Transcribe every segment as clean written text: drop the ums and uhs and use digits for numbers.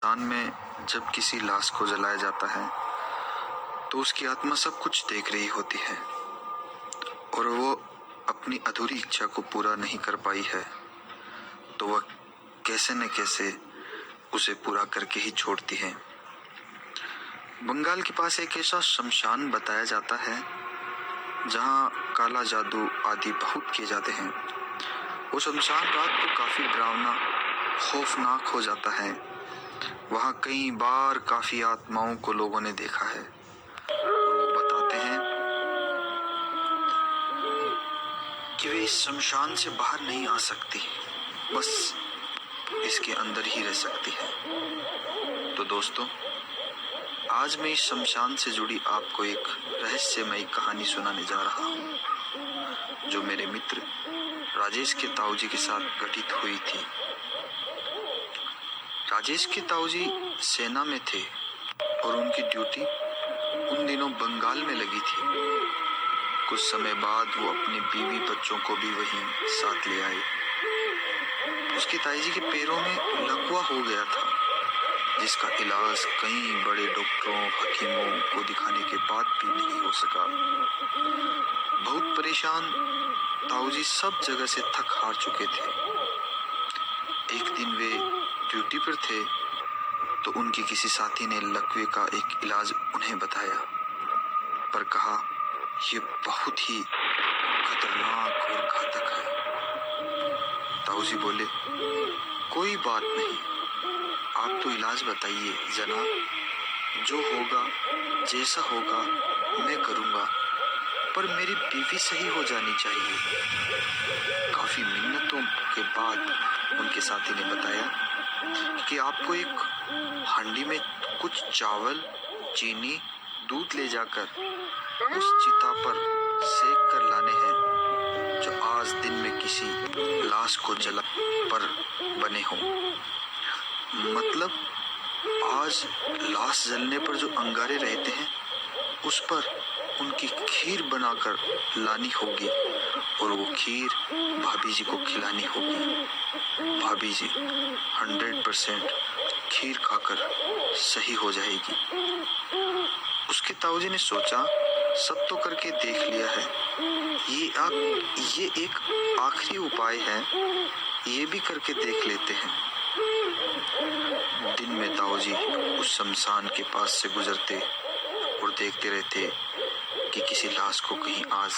दान में जब किसी लाश को जलाया जाता है तो उसकी आत्मा सब कुछ देख रही होती है और वो अपनी अधूरी इच्छा को पूरा नहीं कर पाई है तो वह कैसे न कैसे उसे पूरा करके ही छोड़ती है। बंगाल के पास एक ऐसा शमशान बताया जाता है जहाँ काला जादू आदि बहुत किए जाते हैं। वो शमशान रात को काफी डरावना खौफनाक हो जाता है। वहाँ कई बार काफी आत्माओं को लोगों ने देखा है और वो बताते हैं कि वे इस शमशान से बाहर नहीं आ सकती, बस इसके अंदर ही रह सकती है। तो दोस्तों, आज मैं इस शमशान से जुड़ी आपको एक रहस्यमयी कहानी सुनाने जा रहा हूँ जो मेरे मित्र राजेश के ताऊजी के साथ घटित हुई थी। राजेश के ताऊजी सेना में थे और उनकी ड्यूटी उन दिनों बंगाल में लगी थी। कुछ समय बाद वो अपनी बीवी बच्चों को भी वहीं साथ ले आए। उसके ताईजी के पैरों में लकवा हो गया था जिसका इलाज कई बड़े डॉक्टरों हकीमों को दिखाने के बाद भी नहीं हो सका। बहुत परेशान ताऊजी सब जगह से थक हार चुके थे। एक दिन वे ड्यूटी पर थे तो उनके किसी साथी ने लकवे का एक इलाज उन्हें बताया, पर कहा यह बहुत ही खतरनाक और घातक है। ताऊजी बोले, कोई बात नहीं, आप तो इलाज बताइए जनाब, जो होगा जैसा होगा मैं करूँगा, पर मेरी बीवी सही हो जानी चाहिए। काफी मिन्नतों के बाद उनके साथी ने बताया कि आपको एक हांडी में कुछ चावल, चीनी, दूध ले जाकर उस चिता पर सेक कर लाने हैं जो आज दिन में किसी लाश को जला पर बने हों। मतलब आज लाश जलने पर जो अंगारे रहते हैं उस पर उनकी खीर बनाकर लानी होगी और वो खीर भाभी जी को खिलानी होगी। भाभी जी 100% खीर खाकर सही हो जाएगी। उसके ताऊजी ने सोचा, सब तो करके देख लिया है, ये एक आखिरी उपाय है, ये भी करके देख लेते हैं। दिन में ताऊजी उस शमशान के पास से गुजरते और देखते रहते कि किसी लाश को कहीं आज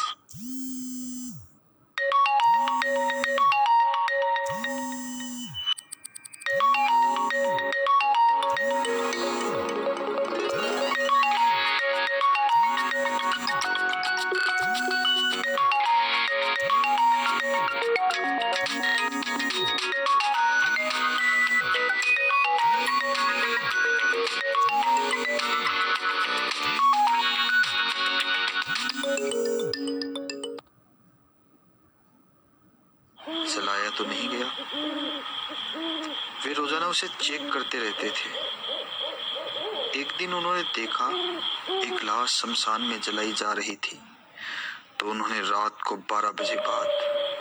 जलाया तो नहीं गया। वे रोजाना उसे चेक करते रहते थे। एक दिन उन्होंने देखा एक लाश शमशान में जलाई जा रही थी तो उन्होंने रात को 12 बजे बाद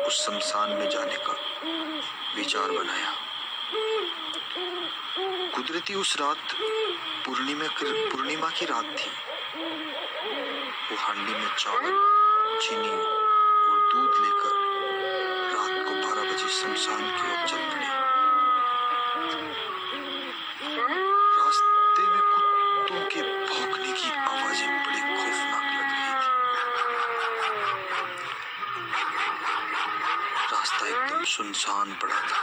उस शमशान में जाने का विचार बनाया। कुदरती उस रात पूर्णिमा की रात थी। वो हांडी में चावल, चीनी और दूध लेकर रात को 12 बजे शमशान की ओर चल पड़े। रास्ते में कुत्तों के भौंकने की आवाजें बड़ी खौफनाक लग रही थी। रास्ता एकदम सुनसान पड़ा था।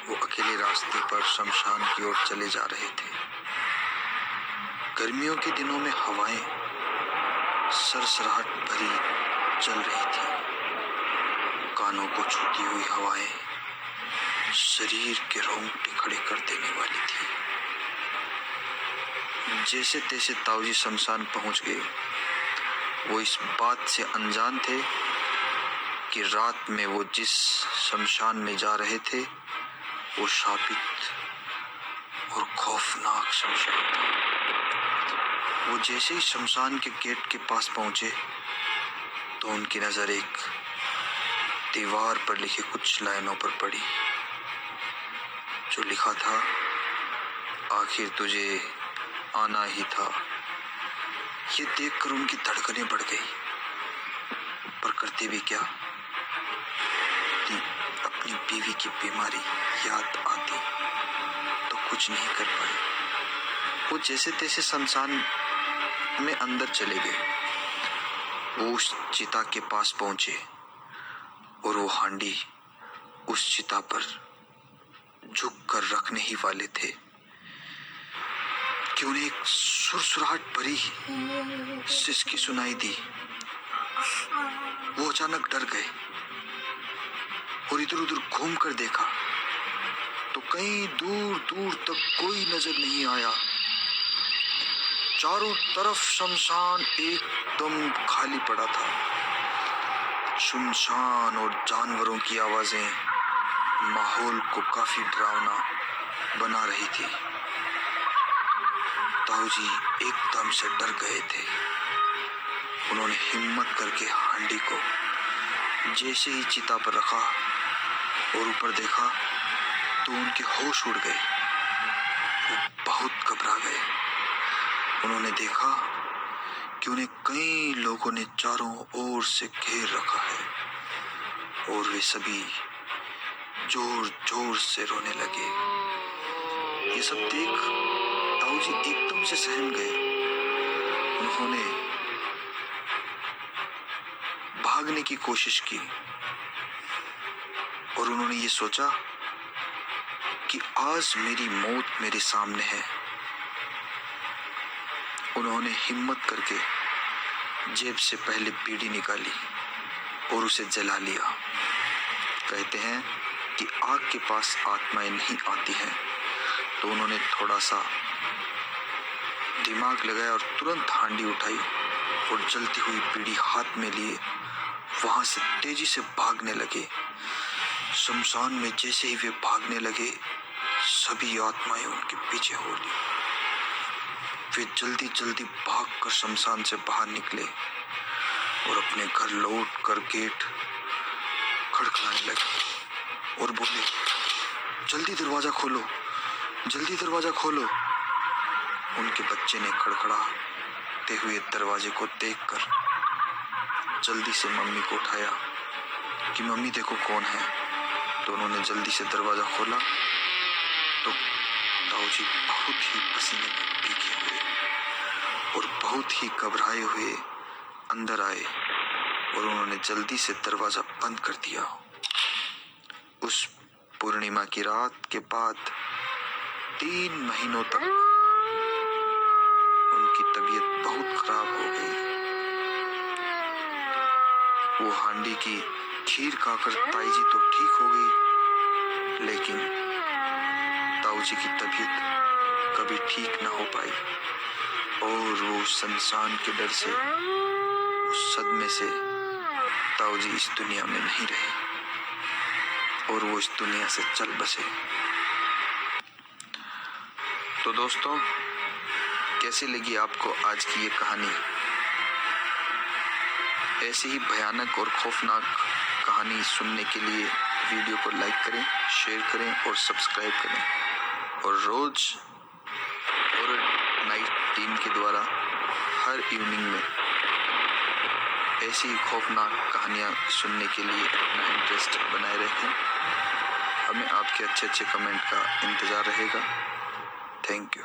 वो अकेले रास्ते पर शमशान की ओर चले जा रहे थे। गर्मियों के दिनों में हवाएं सरसराहट भरी चल रही थी। कानों को छूती हुई हवाएं शरीर के रोंगटे खड़े कर देने वाली थी। जैसे तैसे ताऊजी शमशान पहुंच गए। वो इस बात से अनजान थे कि रात में वो जिस शमशान में जा रहे थे वो शापित और खौफनाक शमशान था। वो जैसे ही शमशान के गेट के पास पहुंचे तो उनकी नजर एक दीवार पर लिखे कुछ लाइनों पर पड़ी जो लिखा था, आखिर तुझे आना ही था। ये देखकर उनकी धड़कनें बढ़ गई, पर करते भी क्या। अपनी बीवी की बीमारी याद आती तो कुछ नहीं कर पाए। वो जैसे तैसे शमशान में अंदर चले गए। वो उस चिता के पास पहुंचे और वो हांडी उस चिता पर झुक कर रखने ही वाले थे कि उन्हें एक सुरसुराहट भरी सिसकी सुनाई दी। वो अचानक डर गए और इधर उधर घूम कर देखा तो कहीं दूर दूर तक कोई नजर नहीं आया। चारों तरफ शमशान एकदम खाली पड़ा था। सुनसान और जानवरों की आवाजें माहौल को काफी डरावना बना रही थी। ताऊ जी एकदम से डर गए थे। उन्होंने हिम्मत करके हांडी को जैसे ही चिता पर रखा और ऊपर देखा तो उनके होश उड़ गए। वो बहुत घबरा गए। उन्होंने देखा कि उन्हें कई लोगों ने चारों ओर से घेर रखा है और वे सभी जोर जोर से रोने लगे। ये सब देख ताऊ जी एकदम से सहम गए। उन्होंने भागने की कोशिश की और उन्होंने ये सोचा कि आज मेरी मौत मेरे सामने है। उन्होंने हिम्मत करके जेब से पहले बीड़ी निकाली और उसे जला लिया। कहते हैं कि आग के पास आत्माएं नहीं आती हैं, तो उन्होंने थोड़ा सा दिमाग लगाया और तुरंत हांडी उठाई और जलती हुई बीड़ी हाथ में लिए वहां से तेजी से भागने लगे। शमशान में जैसे ही वे भागने लगे सभी आत्माएं उनके पीछे हो ली। वे जल्दी जल्दी भागकर शमशान से बाहर निकले और अपने घर लौट कर गेट खड़खड़ाने लगे और बोले, जल्दी दरवाजा खोलो, जल्दी दरवाजा खोलो। उनके बच्चे ने खड़खड़ाते हुए दरवाजे को देखकर जल्दी से मम्मी को उठाया कि मम्मी देखो कौन है। तो उन्होंने जल्दी से दरवाजा खोला तो ताऊ जी बहुत ही पसीने में भीगे हुए और बहुत ही घबराए हुए अंदर आए और उन्होंने जल्दी से दरवाजा बंद कर दिया। उस पूर्णिमा की रात के बाद 3 महीनों तक उनकी तबीयत बहुत खराब हो गई। वो हांडी की खीर खाकर ताई जी तो ठीक हो गई, लेकिन ताऊ जी की तबीयत कभी ठीक ना हो पाई और वो शमशान के डर से, उस सदमे से ताऊ जी इस दुनिया में नहीं रहे और वो इस दुनिया से चल बसे। तो दोस्तों, कैसी लगी आपको आज की ये कहानी? ऐसी ही भयानक और खौफनाक कहानी सुनने के लिए वीडियो को लाइक करें, शेयर करें और सब्सक्राइब करें। और रोज और नाइट टीम के द्वारा हर इवनिंग में ऐसी ही खौफनाक कहानियाँ सुनने के लिए अपना इंटरेस्ट बनाए रखें। हमें आपके अच्छे अच्छे कमेंट का इंतज़ार रहेगा। Thank you.